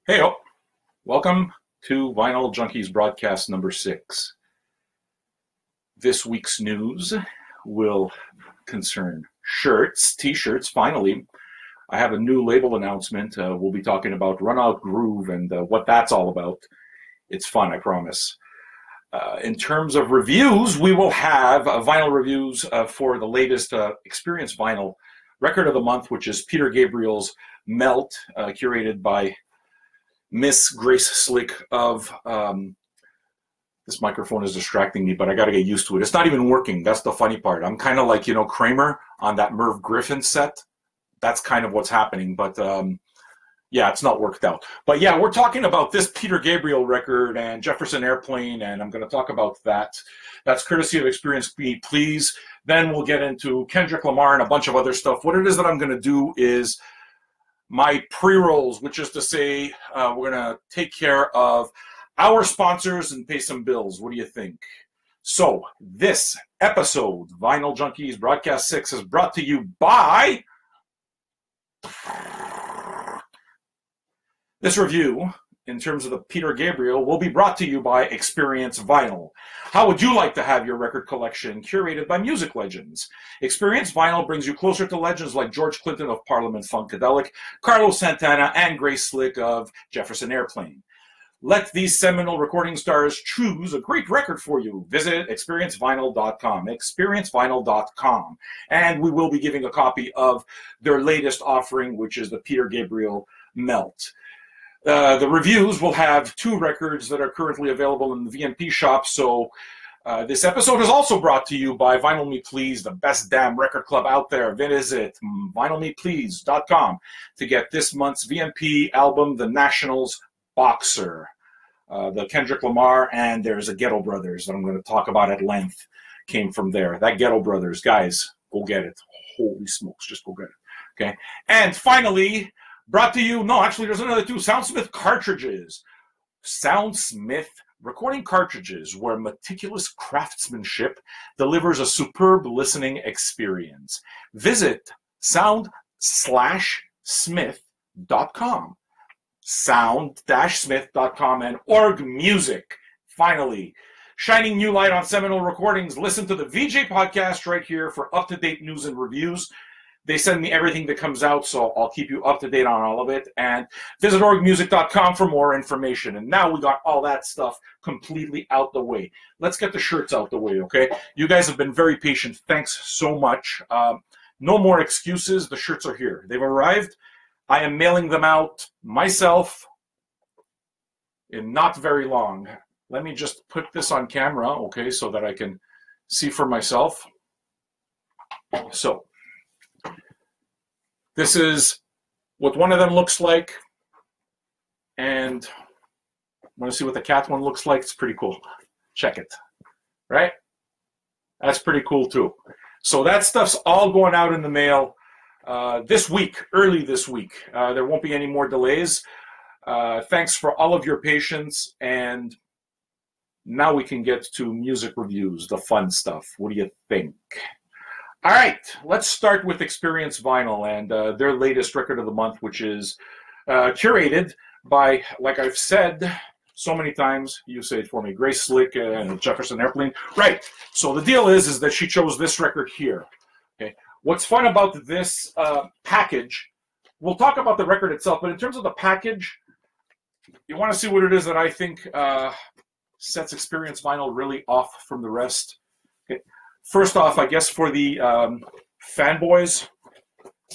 Hey, welcome to Vinyl Junkies broadcast number 6. This week's news will concern shirts, t-shirts. Finally, I have a new label announcement. We'll be talking about Run Out Groove and what that's all about. It's fun, I promise. In terms of reviews, we will have vinyl reviews for the latest Experience Vinyl record of the month, which is Peter Gabriel's Melt, curated by Miss Grace Slick of, this microphone is distracting me, but I got to get used to it. It's not even working. That's the funny part. I'm kind of like, Kramer on that Merv Griffin set. That's kind of what's happening, but yeah, it's not worked out. But yeah, we're talking about this Peter Gabriel record and Jefferson Airplane, and I'm going to talk about that. That's courtesy of Experience Me, Please. Then we'll get into Kendrick Lamar and a bunch of other stuff. What it is that I'm going to do is my pre-rolls, which is to say we're going to take care of our sponsors and pay some bills. What do you think? So this episode, Vinyl Junkies Broadcast 6, is brought to you by... This review, in terms of the Peter Gabriel, will be brought to you by Experience Vinyl. How would you like to have your record collection curated by music legends? Experience Vinyl brings you closer to legends like George Clinton of Parliament Funkadelic, Carlos Santana, and Grace Slick of Jefferson Airplane. Let these seminal recording stars choose a great record for you. Visit experiencevinyl.com, experiencevinyl.com. And we will be giving a copy of their latest offering, which is the Peter Gabriel Melt. The reviews will have 2 records that are currently available in the VMP shop. So this episode is also brought to you by Vinyl Me Please, the best damn record club out there. Visit vinylmeplease.com to get this month's VMP album, The Nationals Boxer. The Kendrick Lamar, and there's a Ghetto Brothers that I'm going to talk about at length, came from there. That Ghetto Brothers, guys, go get it. Holy smokes, just go get it. Okay. And finally, brought to you, no, actually, there's another 2, Soundsmith cartridges. Soundsmith recording cartridges, where meticulous craftsmanship delivers a superb listening experience. Visit sound-smith.com. sound-smith.com and Org Music. Finally, shining new light on seminal recordings. Listen to the VJ podcast right here for up-to-date news and reviews. They send me everything that comes out, so I'll keep you up to date on all of it. And visit orgmusic.com for more information. And now we got all that stuff completely out the way. Let's get the shirts out the way, okay? You guys have been very patient. Thanks so much. No more excuses. The shirts are here. They've arrived. I am mailing them out myself in not very long. Let me just put this on camera, okay, so that I can see for myself. So, this is what one of them looks like, and want to see what the cat one looks like? It's pretty cool. Check it, right? That's pretty cool too. So that stuff's all going out in the mail this week, early this week. There won't be any more delays. Thanks for all of your patience, and now we can get to music reviews, the fun stuff. What do you think? All right, let's start with Experience Vinyl and their latest record of the month, which is curated by, like I've said so many times, you say it for me, Grace Slick and Jefferson Airplane. Right, so the deal is that she chose this record here. Okay, what's fun about this package, we'll talk about the record itself, but in terms of the package, you want to see what it is that I think sets Experience Vinyl really off from the rest. Okay. First off, I guess for the fanboys,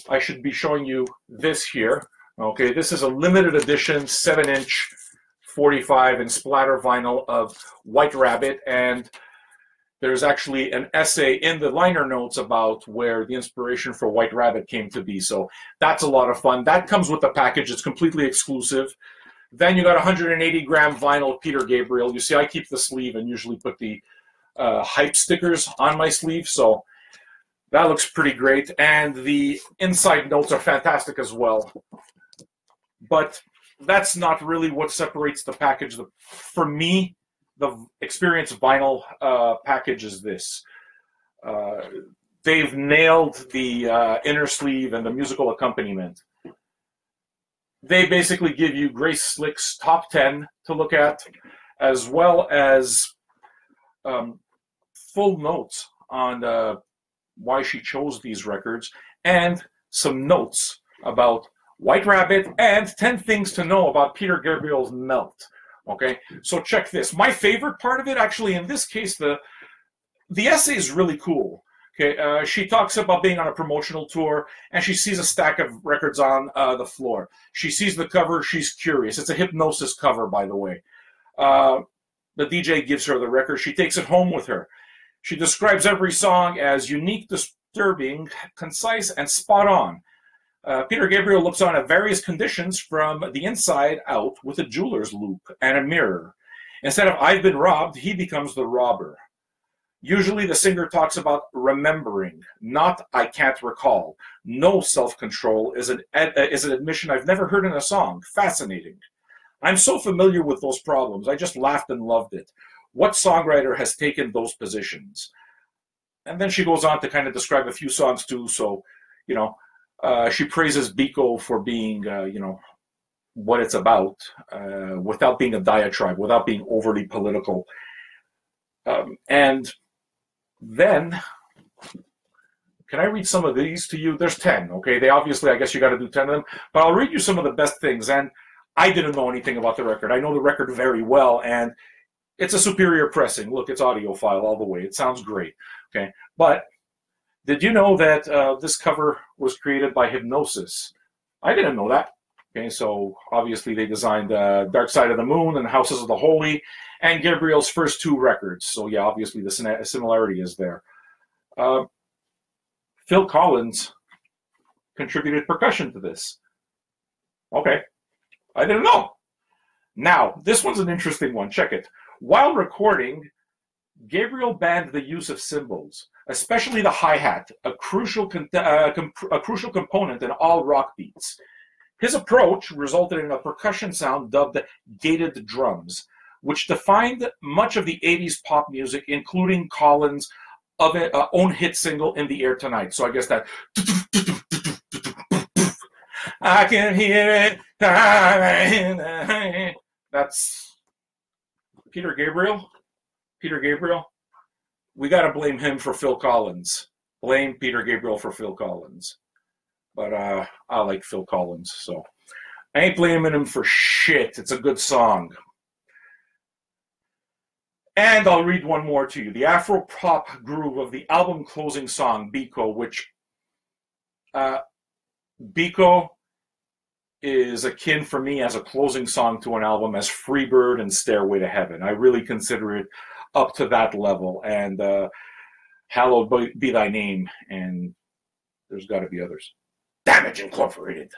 I should be showing you this here. Okay, this is a limited edition 7-inch 45 and splatter vinyl of White Rabbit, and there's actually an essay in the liner notes about where the inspiration for White Rabbit came to be. So that's a lot of fun. That comes with the package. It's completely exclusive. Then you got 180-gram vinyl Peter Gabriel. You see, I keep the sleeve and usually put the hype stickers on my sleeve, so that looks pretty great. And the inside notes are fantastic as well. But that's not really what separates the package. For me, the Experience Vinyl package is this. They've nailed the inner sleeve and the musical accompaniment. they basically give you Grace Slick's top 10 to look at, as well as full notes on why she chose these records, and some notes about White Rabbit and 10 things to know about Peter Gabriel's Melt. Okay, so check this. My favorite part of it, actually, in this case, the essay is really cool. Okay, she talks about being on a promotional tour, and she sees a stack of records on the floor. She sees the cover. She's curious. It's a Hypnosis cover, by the way. The DJ gives her the record. She takes it home with her. She describes every song as unique, disturbing, concise, and spot on. Peter Gabriel looks on at various conditions from the inside out with a jeweler's loupe and a mirror. Instead of "I've been robbed," he becomes the robber. Usually the singer talks about remembering, not "I can't recall." No self-control is an admission I've never heard in a song. Fascinating. I'm so familiar with those problems. I just laughed and loved it. What songwriter has taken those positions? And then she goes on to kind of describe a few songs too. So, you know, she praises Biko for being, you know, what it's about, without being a diatribe, without being overly political. And then, can I read some of these to you? There's 10, okay? They obviously, I guess you got to do 10 of them. But I'll read you some of the best things. And I didn't know anything about the record. I know the record very well, and it's a superior pressing. Look, it's audiophile all the way. It sounds great, okay? But did you know that this cover was created by Hypnosis? I didn't know that. Okay, so obviously they designed Dark Side of the Moon and Houses of the Holy and Gabriel's first two records. So yeah, obviously the similarity is there. Phil Collins contributed percussion to this. Okay, I didn't know. Now, this one's an interesting one. Check it. While recording, Gabriel banned the use of cymbals, especially the hi-hat, a crucial component in all rock beats. His approach resulted in a percussion sound dubbed gated drums, which defined much of the 80s pop music, including Collins' own hit single, "In the Air Tonight." So I guess that... I can hear it. That's Peter Gabriel. Peter Gabriel. We got to blame him for Phil Collins. Blame Peter Gabriel for Phil Collins. But I like Phil Collins, so I ain't blaming him for shit. It's a good song. And I'll read one more to you. The Afro-pop groove of the album closing song, Biko, which Biko is akin for me as a closing song to an album as Freebird and Stairway to Heaven. I really consider it up to that level. And Hallowed Be Thy Name, and there's got to be others. Damage Incorporated.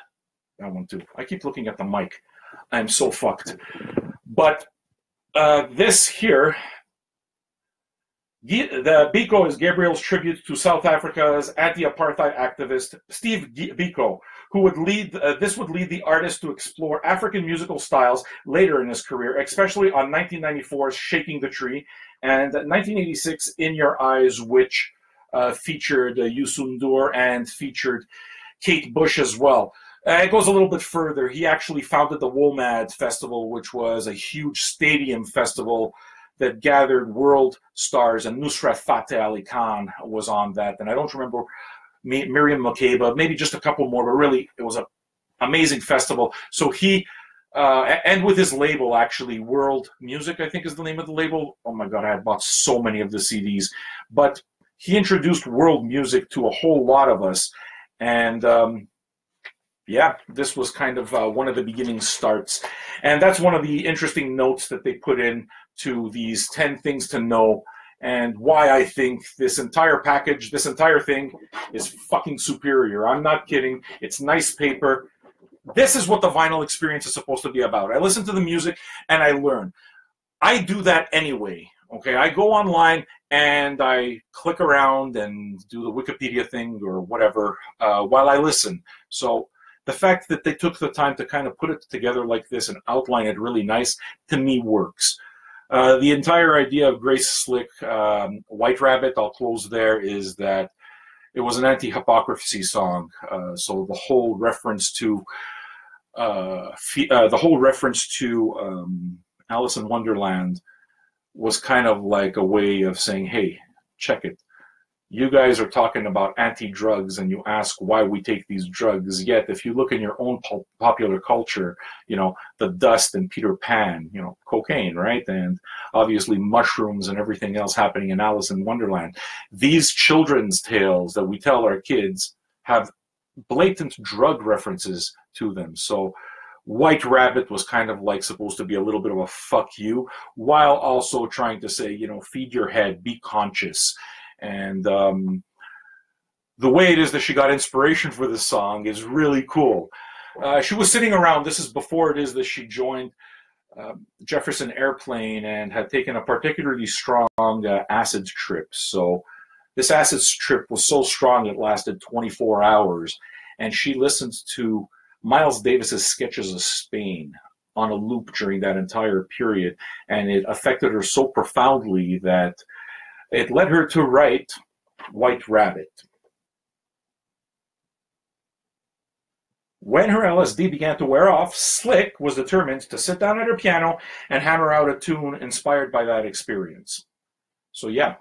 That one too. I keep looking at the mic. I'm so fucked. But this here, the Biko is Gabriel's tribute to South Africa's anti-apartheid activist Steve Biko, who would lead. This would lead the artist to explore African musical styles later in his career, especially on 1994's "Shaking the Tree" and 1986 "In Your Eyes," which featured Youssou N'Dour and featured Kate Bush as well. It goes a little bit further. He actually founded the WOMAD Festival, which was a huge stadium festival that gathered world stars, and Nusrat Fateh Ali Khan was on that. And I don't remember Miriam Makeba, maybe just a couple more, but really it was an amazing festival. So he, and with his label, actually, World Music, I think is the name of the label. Oh my God, I had bought so many of the CDs. But he introduced world music to a whole lot of us. And yeah, this was kind of one of the beginning starts. And that's one of the interesting notes that they put in to these 10 things to know, and why I think this entire package, this entire thing is fucking superior. I'm not kidding. It's nice paper. This is what the vinyl experience is supposed to be about. I listen to the music and I learn. I do that anyway. Okay, I go online and I click around and do the Wikipedia thing or whatever while I listen. So the fact that they took the time to kind of put it together like this and outline it really nice, to me, works. The entire idea of Grace Slick, White Rabbit, I'll close there, is that it was an anti-hypocrisy song. So the whole reference to the whole reference to Alice in Wonderland was kind of like a way of saying, hey, check it. You guys are talking about anti-drugs and you ask why we take these drugs. Yet, if you look in your own popular culture, you know, the dust and Peter Pan, you know, cocaine, right? And obviously mushrooms and everything else happening in Alice in Wonderland. These children's tales that we tell our kids have blatant drug references to them. So White Rabbit was kind of like supposed to be a little bit of a fuck you, while also trying to say, you know, feed your head, be conscious. And the way it is that she got inspiration for this song is really cool. She was sitting around, this is before it is that she joined Jefferson Airplane and had taken a particularly strong acid trip. So this acid trip was so strong it lasted 24 hours. And she listened to Miles Davis's Sketches of Spain on a loop during that entire period. And it affected her so profoundly that it led her to write White Rabbit. When her LSD began to wear off, Slick was determined to sit down at her piano and hammer out a tune inspired by that experience. So yeah,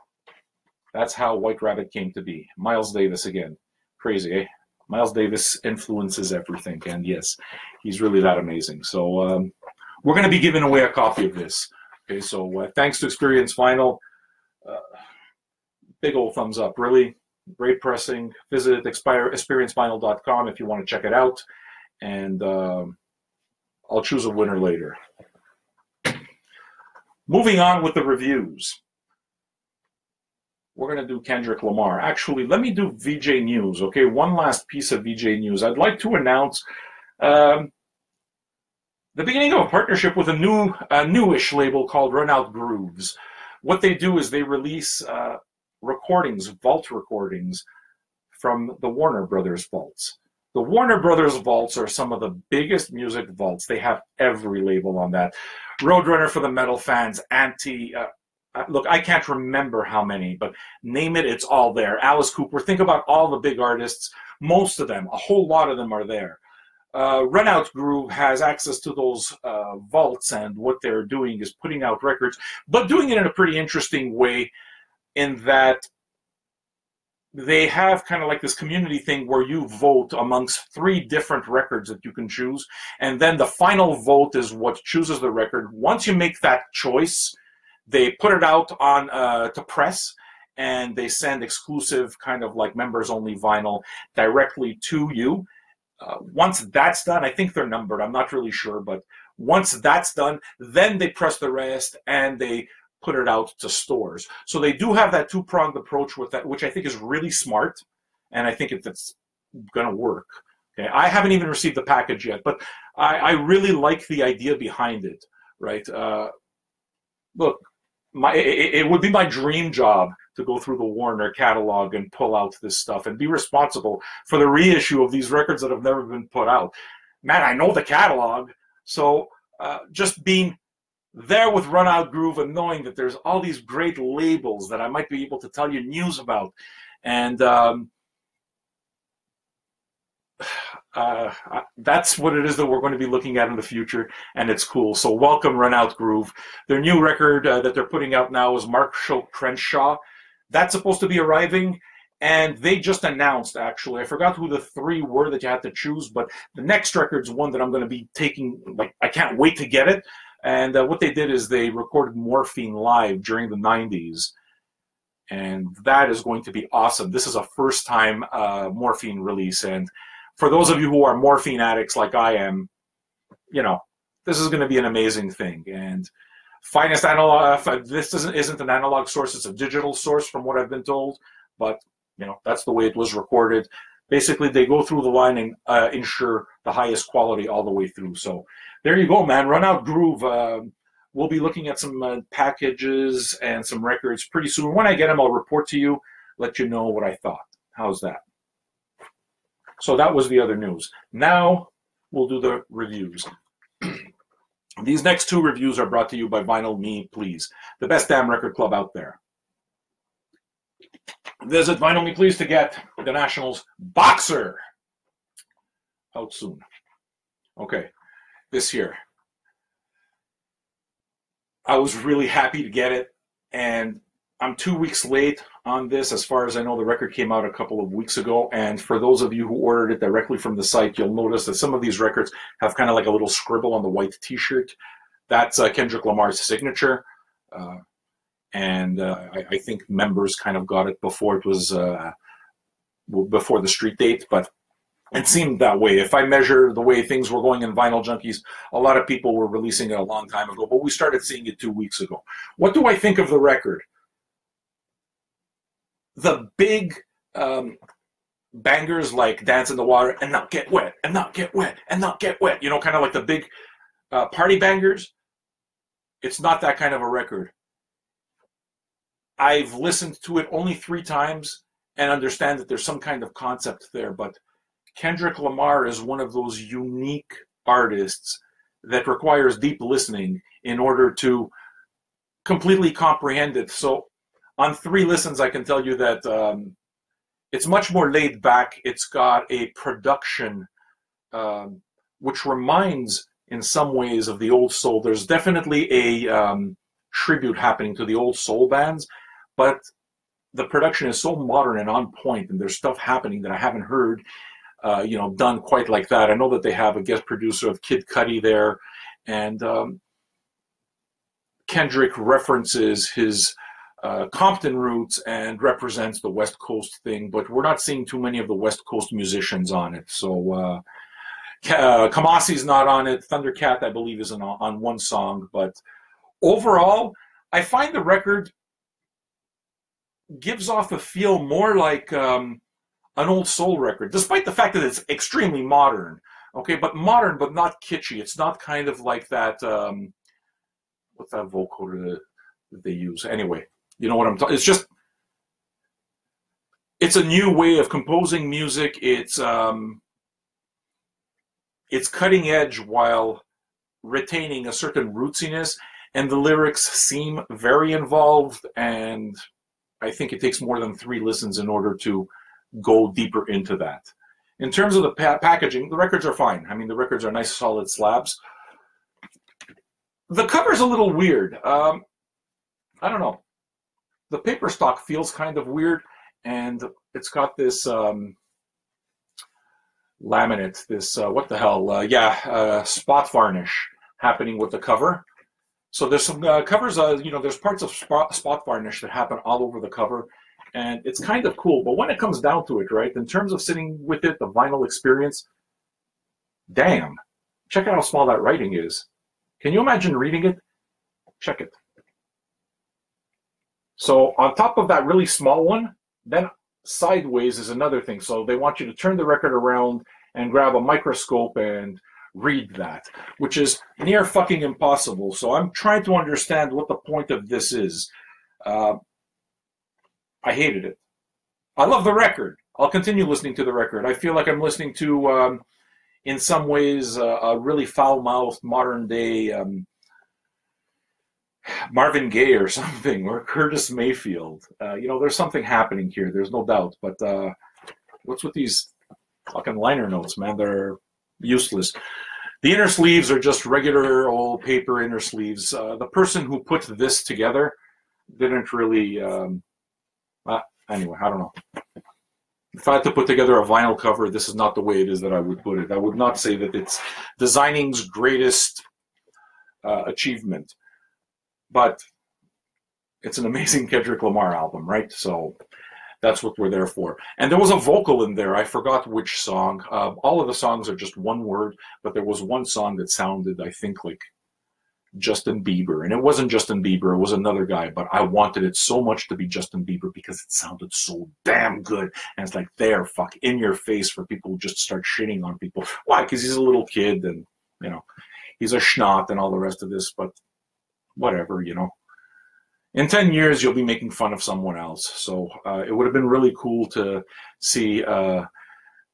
that's how White Rabbit came to be. Miles Davis again. Crazy, eh? Miles Davis influences everything, and yes, he's really that amazing. So we're going to be giving away a copy of this. Okay, so thanks to Experience Vinyl. Big old thumbs up, really. Great pressing. Visit experiencevinyl.com if you want to check it out. And I'll choose a winner later. Moving on with the reviews. We're going to do Kendrick Lamar. Actually, let me do VJ News, okay? One last piece of VJ News. I'd like to announce the beginning of a partnership with a newish label called Run Out Grooves. What they do is they release recordings, vault recordings from the Warner Brothers vaults. The Warner Brothers vaults are some of the biggest music vaults. They have every label on that. Roadrunner for the metal fans, look, I can't remember how many, but name it, it's all there. Alice Cooper, think about all the big artists. Most of them, a whole lot of them are there. Run Out Groove has access to those vaults, and what they're doing is putting out records, but doing it in a pretty interesting way, in that they have kind of like this community thing where you vote amongst 3 different records that you can choose, and then the final vote is what chooses the record. Once you make that choice, they put it out on to press, and they send exclusive kind of like members-only vinyl directly to you. Once that's done, I think they're numbered, I'm not really sure, but once that's done, then they press the rest and they put it out to stores. So they do have that 2-pronged approach with that, which I think is really smart, and I think it's going to work. Okay, I haven't even received the package yet, but I really like the idea behind it, right? Look, it would be my dream job to go through the Warner catalog and pull out this stuff and be responsible for the reissue of these records that have never been put out. Man, I know the catalog, so just being there with Run Out Groove and knowing that there's all these great labels that I might be able to tell you news about, and that's what it is that we're going to be looking at in the future, and it's cool. So welcome, Run Out Groove. Their new record that they're putting out now is Marshall Crenshaw. That's supposed to be arriving, and they just announced, actually, I forgot who the 3 were that you had to choose, but the next record's one that I'm going to be taking, like, I can't wait to get it. And what they did is they recorded Morphine live during the 90s, and that is going to be awesome. This is a first-time Morphine release, and for those of you who are Morphine addicts like I am, you know, this is going to be an amazing thing. And finest analog, this isn't an analog source, it's a digital source from what I've been told, but, you know, that's the way it was recorded. Basically, they go through the line and ensure the highest quality all the way through. So there you go, man. Run Out Groove. We'll be looking at some packages and some records pretty soon. When I get them, I'll report to you, let you know what I thought. How's that? So that was the other news. Now we'll do the reviews. These next 2 reviews are brought to you by Vinyl Me Please, the best damn record club out there. Visit Vinyl Me Please to get the Nationals Boxer. Out soon. Okay, this here. I was really happy to get it, and I'm 2 weeks late on this. As far as I know, the record came out a couple of weeks ago, and for those of you who ordered it directly from the site, you'll notice that some of these records have kind of like a little scribble on the white t-shirt. That's Kendrick Lamar's signature, and I think members kind of got it before it was before the street date, but it seemed that way. If I measure the way things were going in Vinyl Junkies, a lot of people were releasing it a long time ago, but we started seeing it 2 weeks ago. What do I think of the record? The big bangers like Dance in the Water and Not Get Wet and Not Get Wet and Not Get Wet, you know, kind of like the big party bangers. It's not that kind of a record. I've listened to it only 3 times and understand that there's some kind of concept there, but Kendrick Lamar is one of those unique artists that requires deep listening in order to completely comprehend it. So on 3 listens, I can tell you that it's much more laid back. It's got a production which reminds in some ways of the old soul. There's definitely a tribute happening to the old soul bands, but the production is so modern and on point, and there's stuff happening that I haven't heard done quite like that. I know that they have a guest producer of Kid Cudi there, and Kendrick references his Compton roots and represents the West Coast thing, but we're not seeing too many of the West Coast musicians on it. So Kamasi's not on it. Thundercat, I believe, is on one song, but overall, I find the record gives off a feel more like an old soul record, despite the fact that it's extremely modern. Okay, but modern, but not kitschy. It's not kind of like that. What's that vocoder that they use? Anyway, you know what I'm talking. It's a new way of composing music. It's cutting edge while retaining a certain rootsiness, and the lyrics seem very involved. And I think it takes more than 3 listens in order to go deeper into that. In terms of the packaging, the records are fine. I mean, the records are nice, solid slabs. The cover's a little weird. I don't know. The paper stock feels kind of weird, and it's got this laminate, this, what the hell, spot varnish happening with the cover. So there's some covers, there's parts of spot varnish that happen all over the cover, and it's kind of cool. But when it comes down to it, right, in terms of sitting with it, the vinyl experience, damn, check out how small that writing is. Can you imagine reading it? Check it. So on top of that really small one, then sideways is another thing. So they want you to turn the record around and grab a microscope and read that, which is near fucking impossible. So I'm trying to understand what the point of this is. I hated it. I love the record. I'll continue listening to the record. I feel like I'm listening to, in some ways, a really foul-mouthed modern-day Marvin Gaye or something, or Curtis Mayfield. There's something happening here. There's no doubt. But what's with these fucking liner notes, man? They're useless. The inner sleeves are just regular old paper inner sleeves. The person who put this together didn't really... anyway, I don't know. If I had to put together a vinyl cover, this is not the way it is that I would put it. I would not say that it's designing's greatest achievement. But it's an amazing Kendrick Lamar album, right? So that's what we're there for. And there was a vocal in there. I forgot which song. All of the songs are just one word, but there was one song that sounded, I think, like Justin Bieber. And it wasn't Justin Bieber. It was another guy. But I wanted it so much to be Justin Bieber because it sounded so damn good. And it's like, there, fuck, in your face for people who just start shitting on people. Why? Because he's a little kid and, he's a schnock and all the rest of this. But whatever, In 10 years, you'll be making fun of someone else. So it would have been really cool to see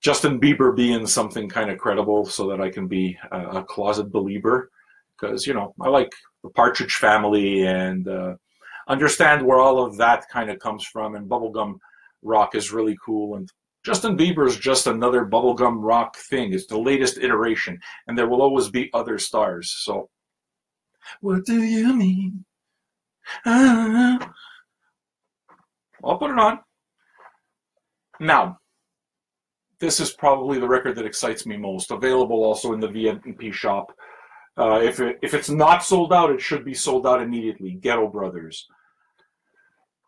Justin Bieber be in something kind of credible so that I can be a closet believer. Because, I like the Partridge Family and understand where all of that kind of comes from. And bubblegum rock is really cool. And Justin Bieber is just another bubblegum rock thing. It's the latest iteration, and there will always be other stars. So, what do you mean? I'll put it on. Now, this is probably the record that excites me most. Available also in the VMP shop. If it's not sold out, it should be sold out immediately. Ghetto Brothers.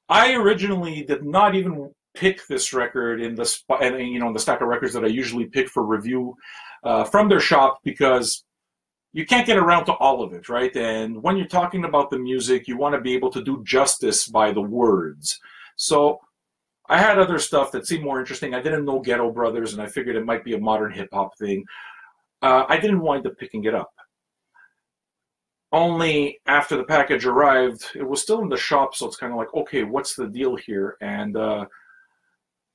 I originally did not even pick this record in the stack of records that I usually pick for review from their shop, because you can't get around to all of it, right? And when you're talking about the music, you want to be able to do justice by the words. So I had other stuff that seemed more interesting. I didn't know Ghetto Brothers, and I figured it might be a modern hip-hop thing. I didn't wind up picking it up. Only after the package arrived, it was still in the shop, so it's kind of like, okay, what's the deal here? And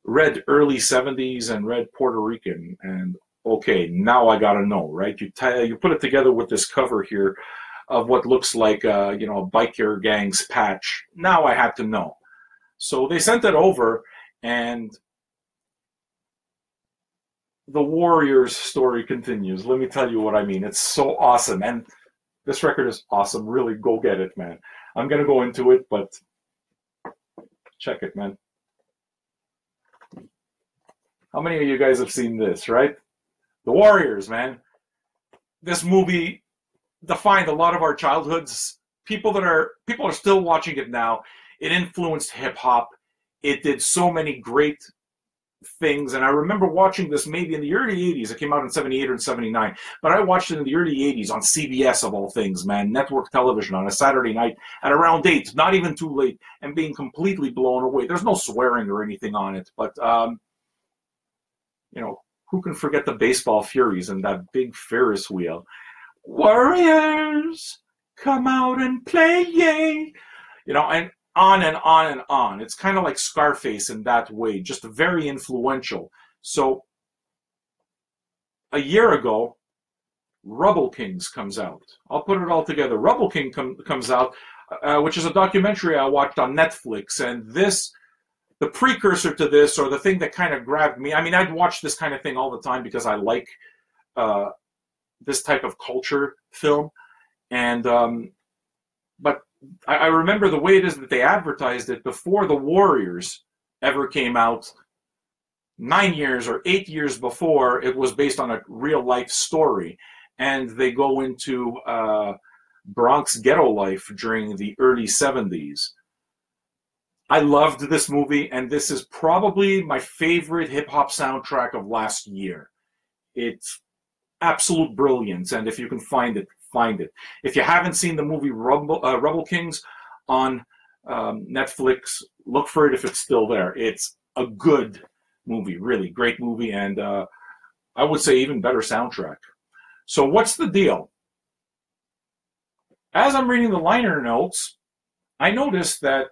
read early 70s and read Puerto Rican, and okay, now I gotta know, right? You put it together with this cover here of what looks like a biker gang's patch. Now I had to know. So they sent it over, and the Warriors story continues. Let me tell you what I mean. It's so awesome, and this record is awesome. Really, go get it, man. I'm gonna go into it, but check it, man. How many of you guys have seen this, right? The Warriors, man. This movie defined a lot of our childhoods. People are still watching it now. It influenced hip hop. It did so many great things, and I remember watching this maybe in the early 80s. It came out in 78 or 79, but I watched it in the early 80s on CBS, of all things, man. Network television on a Saturday night at around 8, not even too late, and being completely blown away. There's no swearing or anything on it, but who can forget the baseball Furies and that big Ferris wheel? Warriors, come out and play, yay! And on and on and on. It's kind of like Scarface in that way, just very influential. So, a year ago, Rubble Kings comes out. I'll put it all together. Rubble King comes out, which is a documentary I watched on Netflix, and the precursor to this, or the thing that kind of grabbed me. I mean, I'd watch this kind of thing all the time because I like this type of culture film, and but I remember the way it is that they advertised it before the Warriors ever came out. 9 years or 8 years before, it was based on a real life story, and they go into Bronx ghetto life during the early 70s. I loved this movie, and this is probably my favorite hip-hop soundtrack of last year. It's absolute brilliance, and if you can find it, find it. If you haven't seen the movie Rubble Kings on Netflix, look for it if it's still there. It's a good movie, really great movie, and I would say even better soundtrack. So what's the deal? As I'm reading the liner notes, I noticed that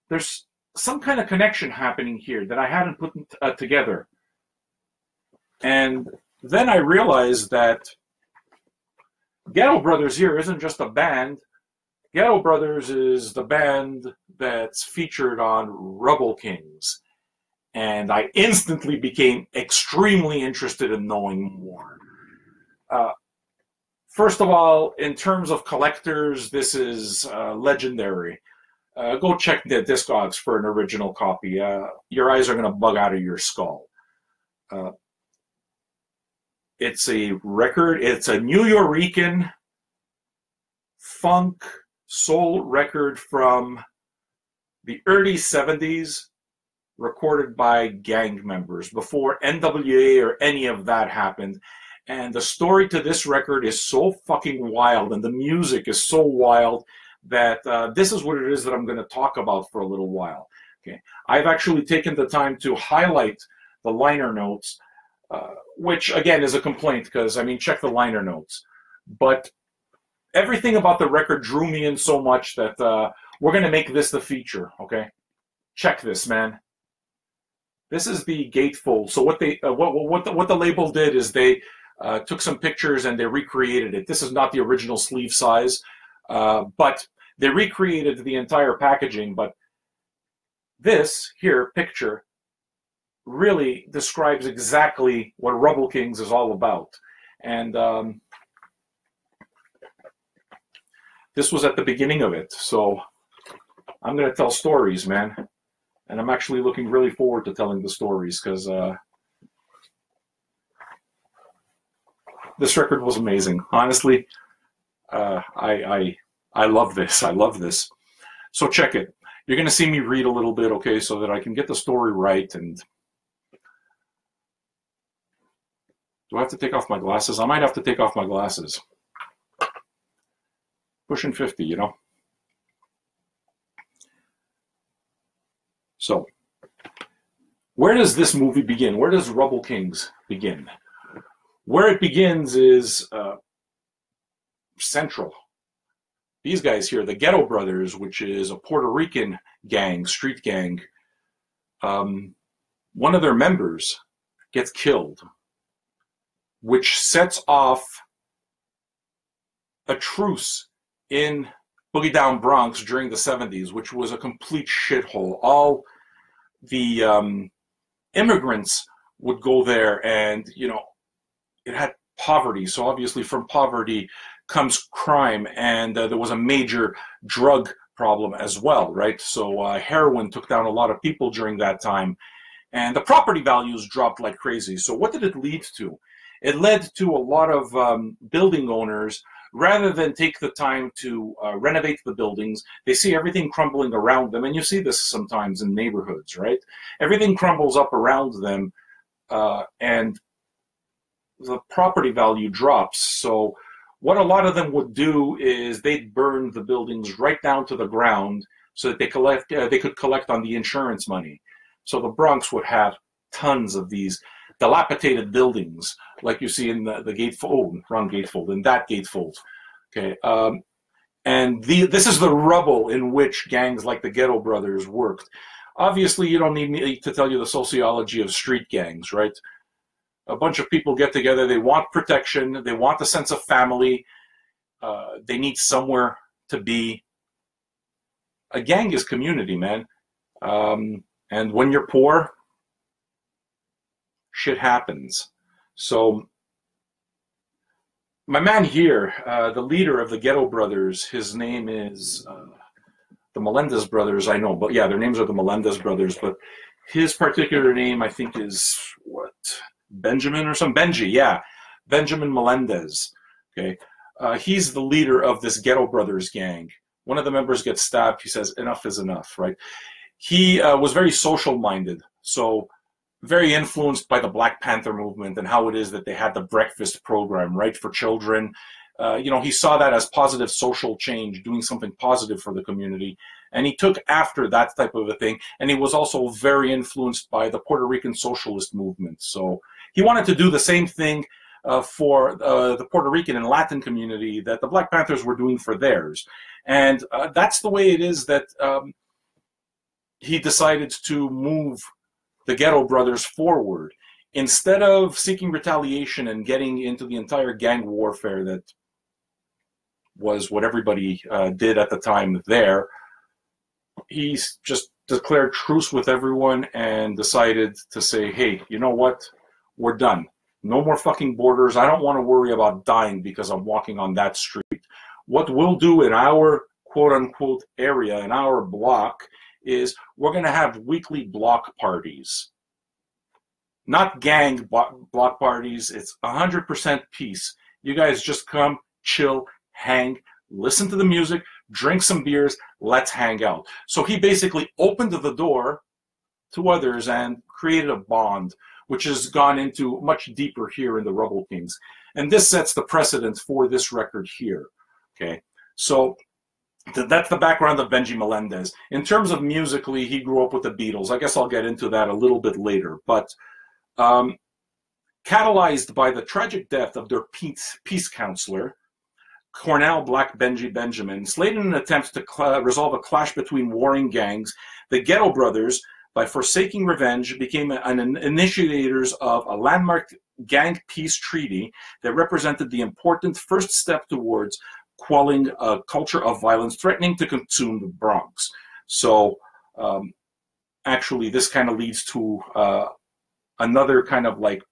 there's some kind of connection happening here that I hadn't put together. And then I realized that Ghetto Brothers here isn't just a band. Ghetto Brothers is the band that's featured on Rubble Kings. And I instantly became extremely interested in knowing more. First of all, in terms of collectors, this is legendary. Go check the Discogs for an original copy. Your eyes are going to bug out of your skull. It's a record. It's a New Yorican funk soul record from the early 70s, recorded by gang members before NWA or any of that happened. And the story to this record is so fucking wild, and the music is so wild that this is what it is that I'm going to talk about for a little while. Okay, I've actually taken the time to highlight the liner notes, which again is a complaint because, I mean, check the liner notes. But everything about the record drew me in so much that we're going to make this the feature, okay? Check this, man. This is the gatefold. So what they what the label did is they took some pictures and they recreated it. This is not the original sleeve size, but they recreated the entire packaging. But this here picture really describes exactly what Rubble Kings is all about. And this was at the beginning of it. So I'm going to tell stories, man. And I'm actually looking really forward to telling the stories because this record was amazing. Honestly, I love this. I love this. So check it. You're going to see me read a little bit, okay, so that I can get the story right. And do I have to take off my glasses? I might have to take off my glasses. Pushing 50, you know. So, where does this movie begin? Where does Rubble Kings begin? Where it begins is central. These guys here, the Ghetto Brothers, which is a Puerto Rican gang, street gang, one of their members gets killed, which sets off a truce in Boogie Down Bronx during the 70s, which was a complete shithole. All the immigrants would go there, and, you know, it had poverty. So obviously from poverty comes crime, and there was a major drug problem as well, right? So heroin took down a lot of people during that time, and the property values dropped like crazy. So what did it lead to? It led to a lot of building owners, rather than take the time to renovate the buildings, they see everything crumbling around them. And you see this sometimes in neighborhoods, right? Everything crumbles up around them, and the property value drops. So what a lot of them would do is they'd burn the buildings right down to the ground so that they could collect on the insurance money. So the Bronx would have tons of these dilapidated buildings, like you see in the gatefold, wrong gatefold, in that gatefold. Okay, and this is the rubble in which gangs like the Ghetto Brothers worked. Obviously, you don't need me to tell you the sociology of street gangs, right? A bunch of people get together, they want protection, they want a sense of family, they need somewhere to be. A gang is community, man. And when you're poor, shit happens. So my man here, the leader of the Ghetto Brothers, his name is the Melendez Brothers, I know, but yeah, their names are the Melendez Brothers, but his particular name, I think, is what? Benjamin or something? Benji, yeah. Benjamin Melendez. Okay. He's the leader of this Ghetto Brothers gang. One of the members gets stabbed. He says, enough is enough, right? He was very social-minded, so very influenced by the Black Panther movement and how it is that they had the breakfast program, right, for children. You know, he saw that as positive social change, doing something positive for the community. And he took after that type of a thing. And he was also very influenced by the Puerto Rican socialist movement. So he wanted to do the same thing for the Puerto Rican and Latin community that the Black Panthers were doing for theirs. And that's the way it is that he decided to move the Ghetto Brothers forward. Instead of seeking retaliation and getting into the entire gang warfare that was what everybody did at the time there, he just declared truce with everyone and decided to say, hey, you know what? We're done. No more fucking borders. I don't want to worry about dying because I'm walking on that street. What we'll do in our quote-unquote area, in our block, is we're going to have weekly block parties. Not gang block parties. It's 100% peace. You guys just come, chill, hang, listen to the music, drink some beers, let's hang out. So he basically opened the door to others and created a bond, which has gone into much deeper here in the Rubble Kings. And this sets the precedent for this record here. Okay, so that's the background of Benji Melendez. In terms of musically, he grew up with the Beatles. I guess I'll get into that a little bit later. But catalyzed by the tragic death of their peace counselor, Cornell Black Benji Benjamin, slated in an attempt to resolve a clash between warring gangs, the Ghetto Brothers, by forsaking revenge, became an initiators of a landmark gang peace treaty that represented the important first step towards quelling a culture of violence threatening to consume the Bronx. So actually this kind of leads to another kind of like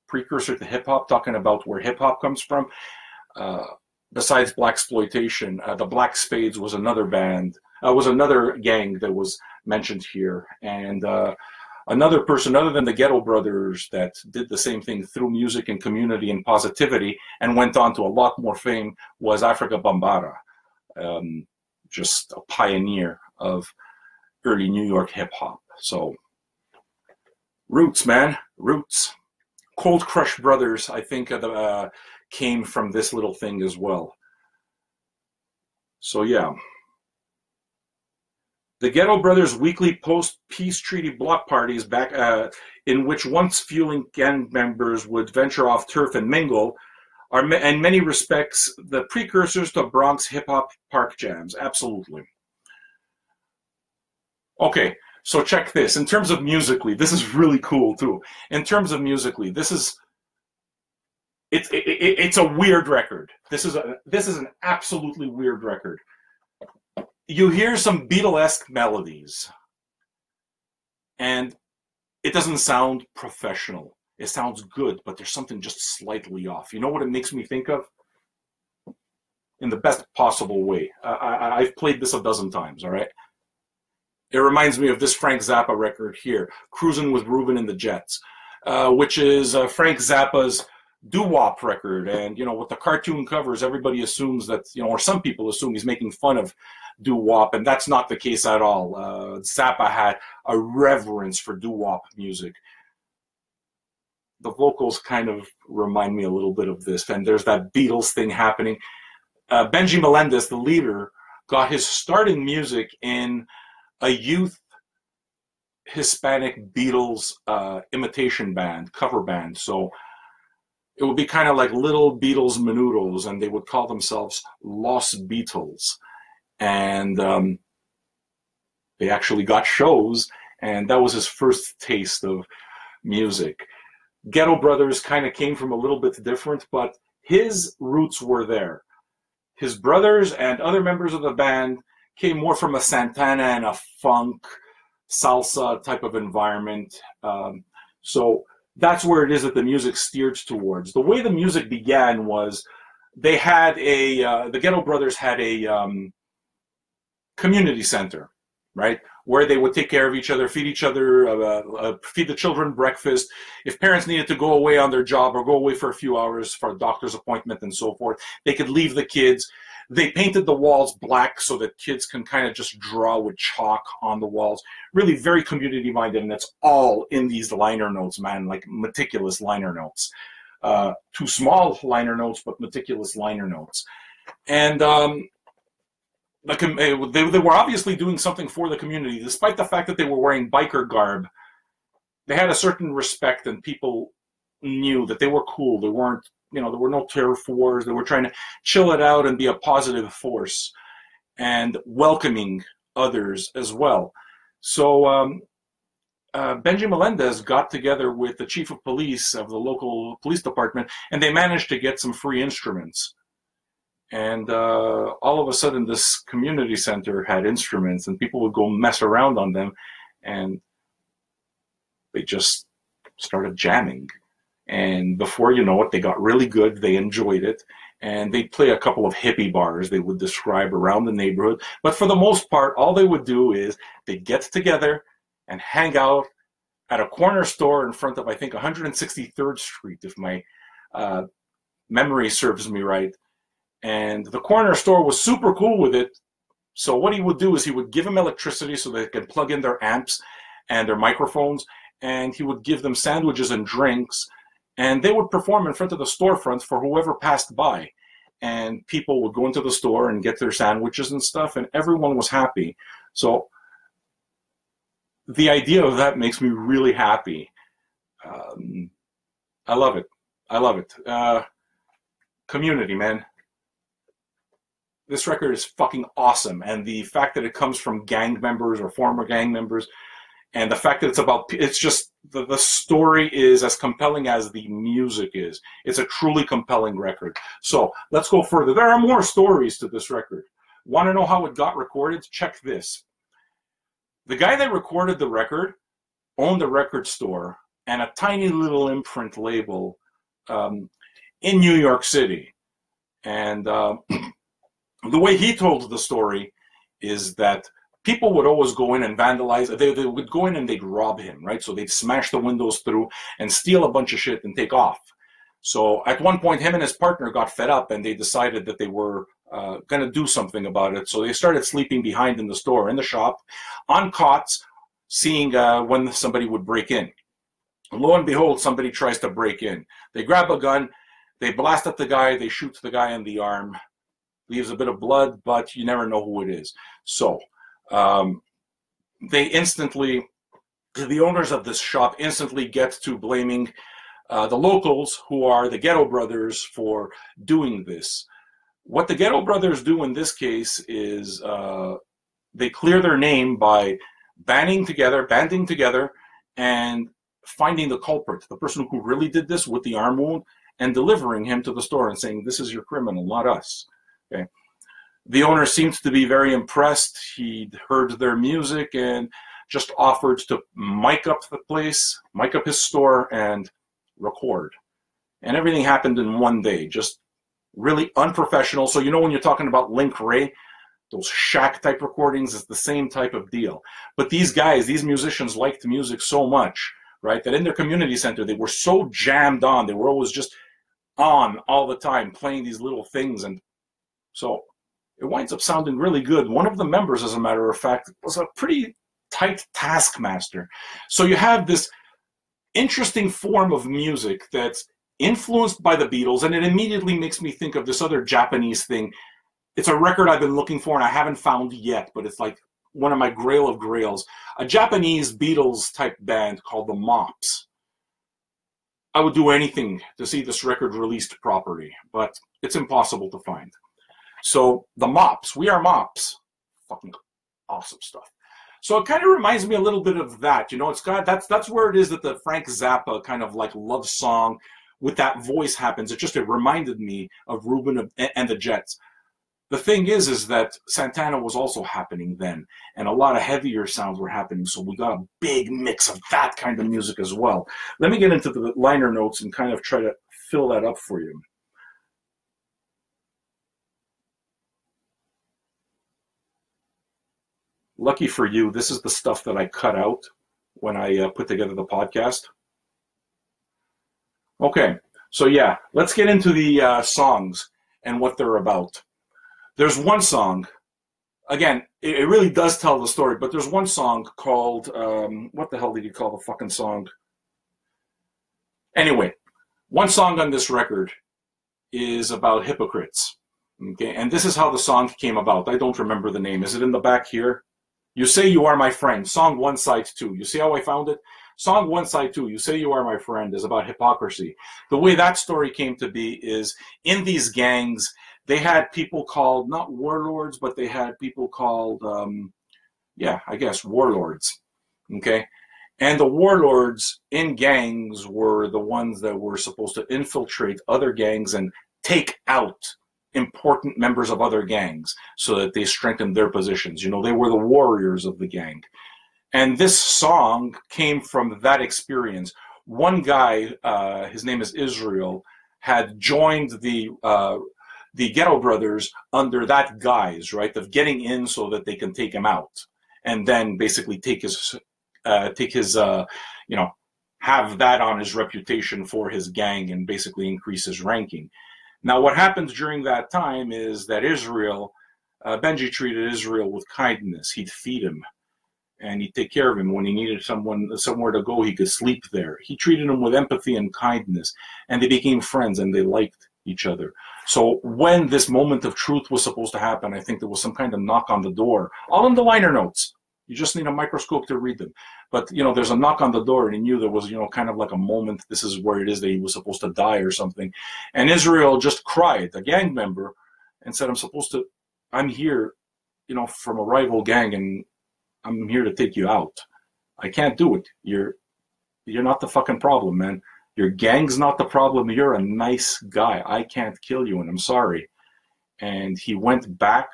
precursor to hip hop, talking about where hip hop comes from. Besides Blaxploitation, the Black Spades was another band, was another gang that was mentioned here, and another person other than the Ghetto Brothers that did the same thing through music and community and positivity and went on to a lot more fame was Africa Bambaataa, just a pioneer of early New York hip hop. So roots, man, roots. Cold Crush Brothers, I think, came from this little thing as well. So yeah. The Ghetto Brothers' weekly post-peace treaty block parties, back in which once fueling gang members would venture off turf and mingle, are in many respects the precursors to Bronx hip-hop park jams. Absolutely. Okay, so check this. In terms of musically, this is really cool too. In terms of musically, this is it's a weird record. This is an absolutely weird record. You hear some Beatlesque melodies, and it doesn't sound professional. It sounds good, but there's something just slightly off. You know what it makes me think of? In the best possible way. I've played this a dozen times, all right? It reminds me of this Frank Zappa record here, Cruising with Ruben and the Jets, which is Frank Zappa's doo-wop record. And, you know, with the cartoon covers, everybody assumes that, you know, or some people assume he's making fun of doo-wop, and that's not the case at all. Zappa had a reverence for doo-wop music. The vocals kind of remind me a little bit of this, and there's that Beatles thing happening. Benji Melendez, the leader, got his start in music in a youth Hispanic Beatles imitation band, cover band. So it would be kind of like little Beatles menudos, and they would call themselves Los Beatles. And they actually got shows, and that was his first taste of music. Ghetto Brothers kind of came from a little bit different, but his roots were there. His brothers and other members of the band came more from a Santana and a funk, salsa type of environment. So that's where it is that the music steered towards. The way the music began was they had the Ghetto Brothers had a community center, right? Where they would take care of each other, feed each other, feed the children breakfast. If parents needed to go away on their job or go away for a few hours for a doctor's appointment and so forth, they could leave the kids. They painted the walls black so that kids can kind of just draw with chalk on the walls. Really very community-minded, and it's all in these liner notes, man, like meticulous liner notes. Too small liner notes, but meticulous liner notes. And they were obviously doing something for the community, despite the fact that they were wearing biker garb. They had a certain respect, and people knew that they were cool. They weren't, you know, there were no turf wars. They were trying to chill it out and be a positive force and welcoming others as well. So Benji Melendez got together with the chief of police of the local police department, and they managed to get some free instruments. And all of a sudden, this community center had instruments, and people would go mess around on them, and they just started jamming. And before you know it, they got really good. They enjoyed it. And they'd play a couple of hippie bars they would describe around the neighborhood. But for the most part, all they would do is they'd get together and hang out at a corner store in front of, I think, 163rd Street, if my memory serves me right. And the corner store was super cool with it. So what he would do is he would give them electricity so they could plug in their amps and their microphones. And he would give them sandwiches and drinks. And they would perform in front of the storefront for whoever passed by. And people would go into the store and get their sandwiches and stuff, and everyone was happy. So the idea of that makes me really happy. I love it. I love it. Community, man. This record is fucking awesome. And the fact that it comes from gang members or former gang members, and the fact that it's just, the story is as compelling as the music is. It's a truly compelling record. So let's go further. There are more stories to this record. Want to know how it got recorded? Check this. The guy that recorded the record owned a record store and a tiny little imprint label in New York City. And the way he told the story is that people would always go in and vandalize. They would go in and they'd rob him, right? So they'd smash the windows through and steal a bunch of shit and take off. So at one point, him and his partner got fed up and they decided that they were going to do something about it. So they started sleeping behind in the store, in the shop, on cots, seeing when somebody would break in. And lo and behold, somebody tries to break in. They grab a gun, they blast at the guy, they shoot the guy in the arm, leaves a bit of blood, but you never know who it is. So they instantly, the owners of this shop instantly get to blaming the locals, who are the Ghetto Brothers, for doing this. What the Ghetto Brothers do in this case is they clear their name by banding together, and finding the culprit, the person who really did this with the arm wound, and delivering him to the store and saying, "This is your criminal, not us." Okay. The owner seems to be very impressed. He'd heard their music and just offered to mic up the place, mic up his store, and record. And everything happened in one day, just really unprofessional. So you know when you're talking about Link Ray, those shack type recordings, is the same type of deal. But these guys, these musicians liked music so much, right, that in their community center, they were so jammed on. They were always just on all the time, playing these little things. And so it winds up sounding really good. One of the members, as a matter of fact, was a pretty tight taskmaster. So you have this interesting form of music that's influenced by the Beatles, and it immediately makes me think of this other Japanese thing. It's a record I've been looking for and I haven't found yet, but it's like one of my grail of grails. A Japanese Beatles type band called the Mops. I would do anything to see this record released properly, but it's impossible to find. So the Mops, We Are Mops, fucking awesome stuff. So it kind of reminds me a little bit of that. You know, it's got, that's where it is that the Frank Zappa kind of like love song with that voice happens. It reminded me of Reuben and the Jets. The thing is that Santana was also happening then, and a lot of heavier sounds were happening, so we got a big mix of that kind of music as well. Let me get into the liner notes and kind of try to fill that up for you. Lucky for you, this is the stuff that I cut out when I put together the podcast. Okay, so yeah, let's get into the songs and what they're about. There's one song, again, it really does tell the story, but there's one song called, what the hell did you call the fucking song? Anyway, one song on this record is about hypocrites. Okay, and this is how the song came about. I don't remember the name. Is it in the back here? You Say You Are My Friend, song 1, side 2. You see how I found it? Song 1, side 2, You Say You Are My Friend, is about hypocrisy. The way that story came to be is in these gangs, they had people called, not warlords, but they had people called, I guess, warlords. Okay? And the warlords in gangs were the ones that were supposed to infiltrate other gangs and take out important members of other gangs so that they strengthened their positions. You know, they were the warriors of the gang. And this song came from that experience. One guy, his name is Israel, had joined the Ghetto Brothers under that guise, right, of getting in so that they can take him out, and then basically take his, have that on his reputation for his gang and basically increase his ranking. Now, what happens during that time is that Israel, Benji treated Israel with kindness. He'd feed him, and he'd take care of him when he needed somewhere to go. He could sleep there. He treated him with empathy and kindness, and they became friends, and they liked each other. So when this moment of truth was supposed to happen, I think there was some kind of knock on the door, all in the liner notes. You just need a microscope to read them. But, you know, there's a knock on the door, and he knew there was, you know, kind of like a moment. This is where it is that he was supposed to die or something. And Israel just cried, a gang member, and said, I'm here, you know, from a rival gang, and I'm here to take you out. I can't do it. You're not the fucking problem, man. Your gang's not the problem. You're a nice guy. I can't kill you, and I'm sorry. And he went back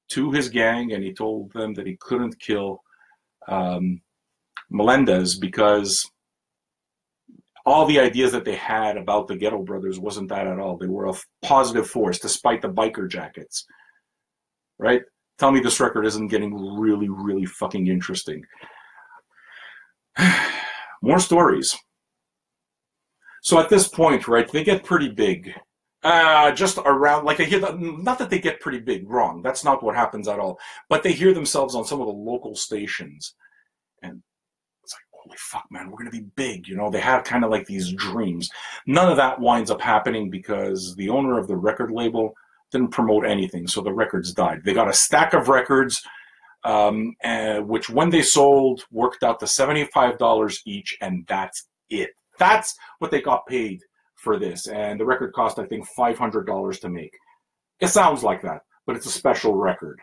to his gang, and he told them that he couldn't kill Melendez because all the ideas that they had about the Ghetto Brothers wasn't that at all. They were a positive force, despite the biker jackets, right? Tell me this record isn't getting really, really fucking interesting. More stories. So at this point, right, they get pretty big. Just around, like, I hear that, not that they get pretty big, wrong. That's not what happens at all. But they hear themselves on some of the local stations. And it's like, holy fuck, man, we're going to be big. You know, they have kind of like these dreams. None of that winds up happening because the owner of the record label didn't promote anything. So the records died. They got a stack of records, which when they sold worked out to $75 each. And that's it. That's what they got paid for this. And the record cost, I think, $500 to make. It sounds like that, but it's a special record.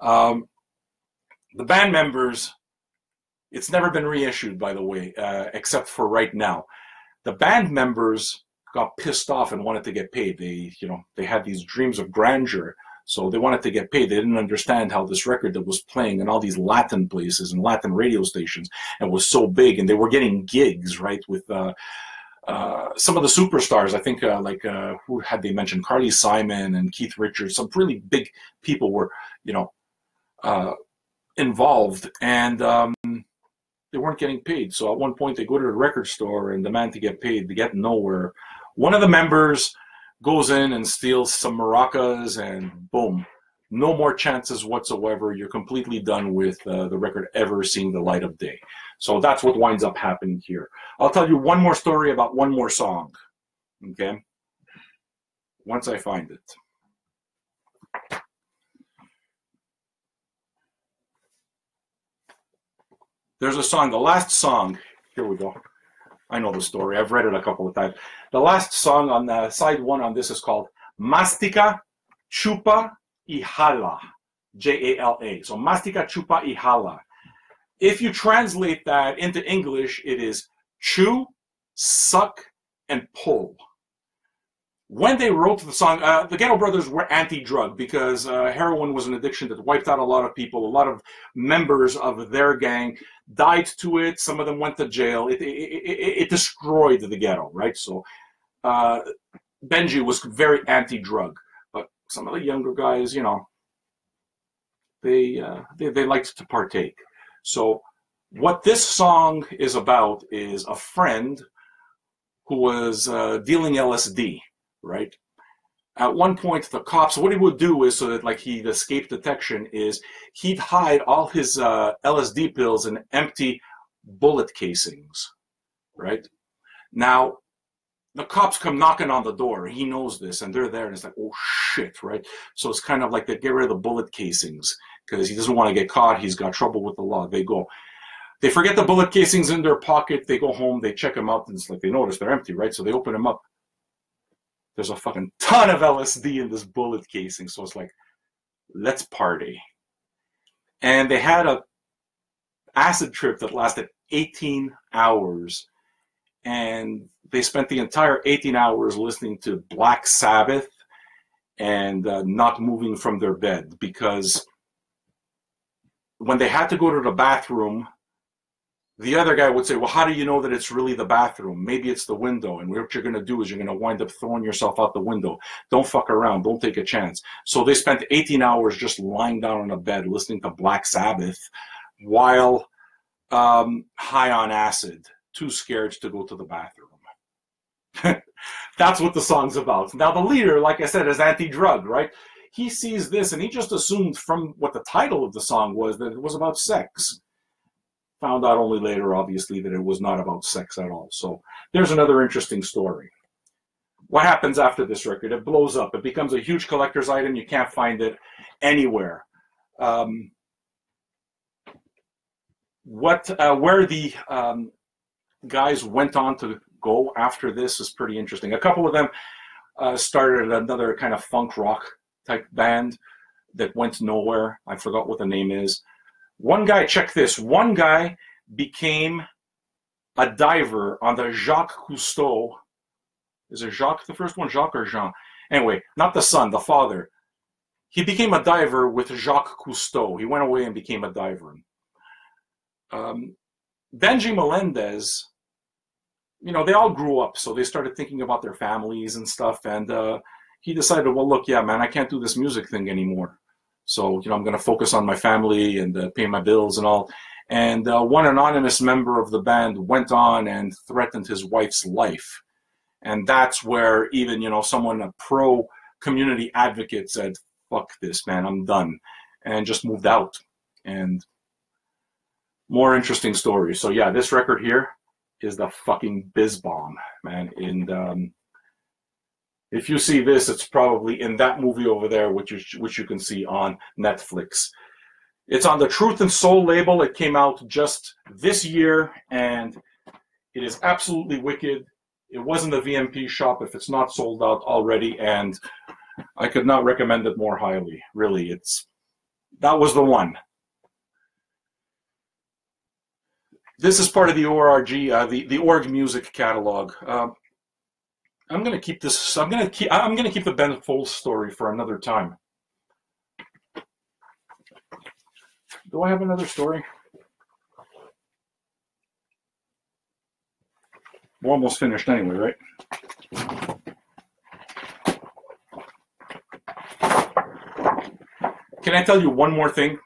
The band members, it's never been reissued, by the way, except for right now. The band members got pissed off and wanted to get paid. They had these dreams of grandeur, so they wanted to get paid. They didn't understand how this record that was playing in all these Latin places and Latin radio stations and was so big, and they were getting gigs, right, with some of the superstars. I think who had they mentioned? Carly Simon and Keith Richards. Some really big people were, involved, and they weren't getting paid. So at one point they go to the record store and demand to get paid. They get nowhere. One of the members goes in and steals some maracas, and boom, no more chances whatsoever. You're completely done with the record ever seeing the light of day. So that's what winds up happening here. I'll tell you one more story about one more song, okay? Once I find it. There's a song, the last song, here we go. I know the story, I've read it a couple of times. The last song on the side one on this is called Mastica, Chupa y Jala, J-A-L-A. So Mastica, Chupa y Jala. If you translate that into English, it is chew, suck, and pull. When they wrote the song, the Ghetto Brothers were anti-drug because heroin was an addiction that wiped out a lot of people. A lot of members of their gang died to it. Some of them went to jail. It destroyed the ghetto, right? So Benji was very anti-drug. But some of the younger guys, they liked to partake. So what this song is about is a friend who was dealing LSD, right? At one point, the cops, what he would do is, so that like he'd escape detection, is he'd hide all his LSD pills in empty bullet casings, right? Now, the cops come knocking on the door. He knows this, and they're there, and it's like, oh shit, right? So it's kind of like they get rid of the bullet casings because he doesn't want to get caught. He's got trouble with the law. They forget the bullet casings in their pocket. They go home. They check them out, and it's like they notice they're empty, right? So they open them up. There's a fucking ton of LSD in this bullet casing. So it's like, let's party. And they had a acid trip that lasted 18 hours. And they spent the entire 18 hours listening to Black Sabbath and not moving from their bed. Because when they had to go to the bathroom, the other guy would say, well, how do you know that it's really the bathroom? Maybe it's the window. And what you're going to do is you're going to wind up throwing yourself out the window. Don't fuck around. Don't take a chance. So they spent 18 hours just lying down on a bed listening to Black Sabbath while high on acid, too scared to go to the bathroom. That's what the song's about. Now, the leader, like I said, is anti-drug, right? He sees this and he just assumed from what the title of the song was that it was about sex. Found out only later, obviously, that it was not about sex at all. So there's another interesting story. What happens after this record? It blows up. It becomes a huge collector's item. You can't find it anywhere. Where the guys went on to go after this is pretty interesting. A couple of them started another kind of funk rock type band that went nowhere. I forgot what the name is. One guy, check this, one guy became a diver on the Jacques Cousteau. Is it Jacques, the first one, Jacques or Jean? Anyway, not the son, the father. He became a diver with Jacques Cousteau. He went away and became a diver. Benji Melendez you know, they all grew up, so they started thinking about their families and stuff. And he decided, well, look, yeah, man, I can't do this music thing anymore. So, you know, I'm going to focus on my family and pay my bills and all. And one anonymous member of the band went on and threatened his wife's life. And that's where even, you know, someone, a pro community advocate, said, fuck this, man, I'm done. And just moved out. And more interesting stories. So, yeah, this record here is the fucking biz bomb, man. And if you see this, it's probably in that movie over there, which you can see on Netflix. It's on the Truth and Soul label. It came out just this year, and it is absolutely wicked. It was in the VMP shop if it's not sold out already, and I could not recommend it more highly. Really, that was the one. This is part of the ORG, the Org Music catalog. I'm gonna keep this. I'm gonna keep the Ben Folds story for another time. Do I have another story? We're almost finished anyway, right? Can I tell you one more thing?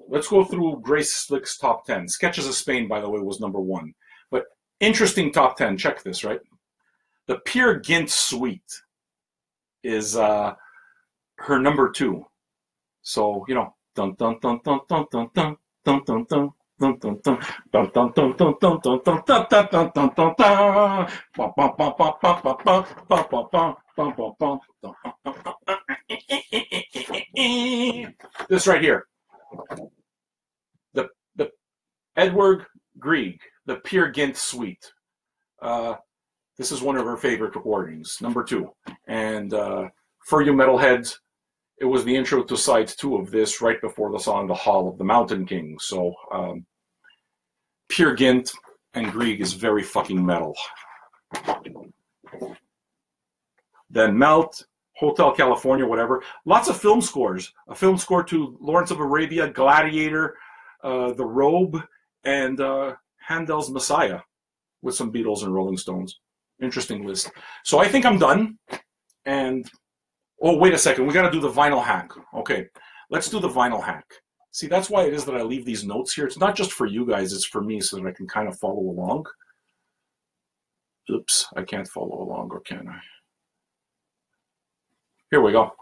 Let's go through Grace Slick's top 10. Sketches of Spain, by the way, was number 1. But interesting top 10. Check this, right? The Peer Gynt Suite is her number 2. So, you know, dun dun dun dun dun dun dun dun dun dun. This right here, the Edward Grieg, the Peer Gynt Suite. This is one of her favorite recordings, number 2. And for you metalheads, it was the intro to side 2 of this, right before the song "The Hall of the Mountain King." So, Peer Gynt and Grieg is very fucking metal. Then Melt, Hotel California, whatever. Lots of film scores. A film score to Lawrence of Arabia, Gladiator, The Robe, and Handel's Messiah, with some Beatles and Rolling Stones. Interesting list. So I think I'm done. And, oh, wait a second. We got to do the vinyl hack. Okay, let's do the vinyl hack. See, that's why it is that I leave these notes here. It's not just for you guys. It's for me so that I can kind of follow along. Oops, I can't follow along, or can I? Here we go.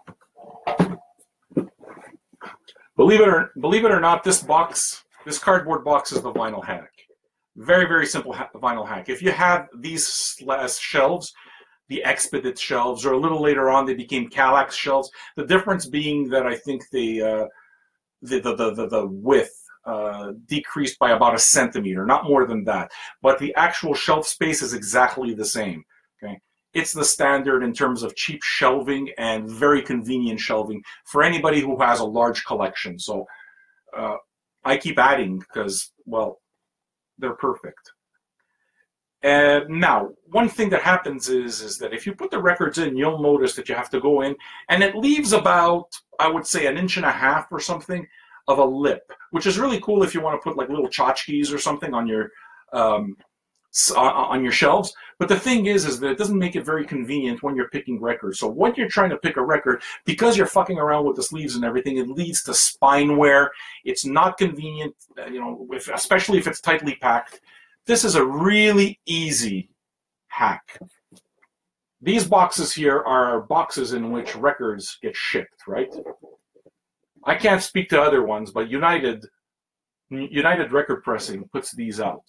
Believe it or not, this box, this cardboard box, is the vinyl hack. Very, very simple vinyl hack. If you have these shelves, the Expedit shelves, or a little later on they became Kallax shelves. The difference being that I think the width decreased by about 1 centimeter, not more than that. But the actual shelf space is exactly the same. Okay, it's the standard in terms of cheap shelving and very convenient shelving for anybody who has a large collection. So I keep adding because, well, they're perfect. Now, one thing that happens is that if you put the records in, you'll notice that you have to go in, and it leaves about, I would say, 1.5 inches or something of a lip, which is really cool if you want to put like little tchotchkes or something on your shelves. But the thing is that it doesn't make it very convenient when you're picking records. So when you're trying to pick a record, because you're fucking around with the sleeves and everything, it leads to spine wear. It's not convenient, you know, especially if it's tightly packed. This is a really easy hack. These boxes here are boxes in which records get shipped, right? I can't speak to other ones, but United Record Pressing puts these out.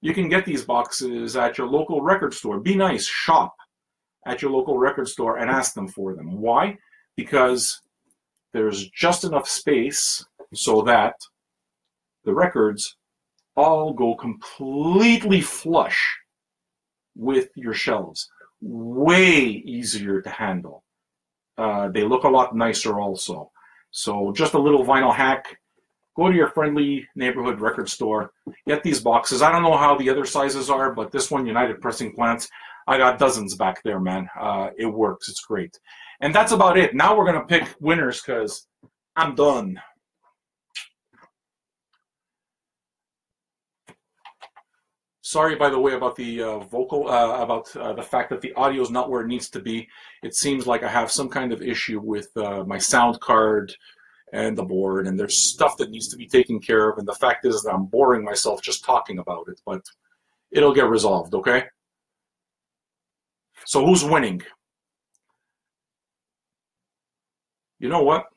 You can get these boxes at your local record store. Be nice, shop at your local record store and ask them for them. Why? Because there's just enough space so that the records all go completely flush with your shelves. Way easier to handle. They look a lot nicer also. So just a little vinyl hack. Go to your friendly neighborhood record store. Get these boxes. I don't know how the other sizes are, but this one, United Pressing Plants, I got dozens back there, man. It works. It's great. And that's about it. Now we're going to pick winners because I'm done. Sorry, by the way, about the the fact that the audio is not where it needs to be. It seems like I have some kind of issue with my sound card and the board, and there's stuff that needs to be taken care of. And the fact is that I'm boring myself just talking about it, but it'll get resolved, okay? So who's winning? You know what?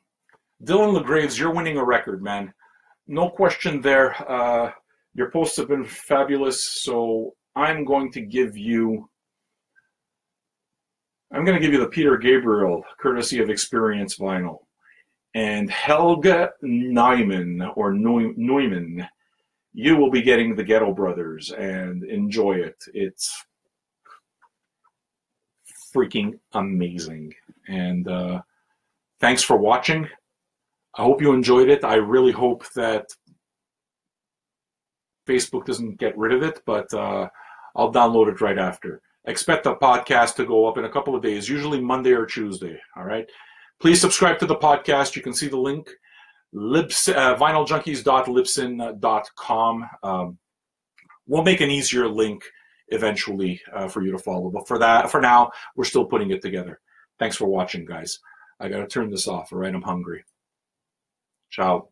Dylan LeGraves, you're winning a record, man. No question there. Your posts have been fabulous, so I'm going to give you the Peter Gabriel, courtesy of Experience Vinyl. And Helga Neumann, you will be getting the Ghetto Brothers, and enjoy it. It's freaking amazing. And thanks for watching. I hope you enjoyed it. I really hope that Facebook doesn't get rid of it, but I'll download it right after. Expect the podcast to go up in a couple of days, usually Monday or Tuesday, all right? Please subscribe to the podcast. You can see the link, vinyljunkies.libsyn.com. We'll make an easier link eventually for you to follow, but for now, we're still putting it together. Thanks for watching, guys. I got to turn this off, all right? I'm hungry. Ciao.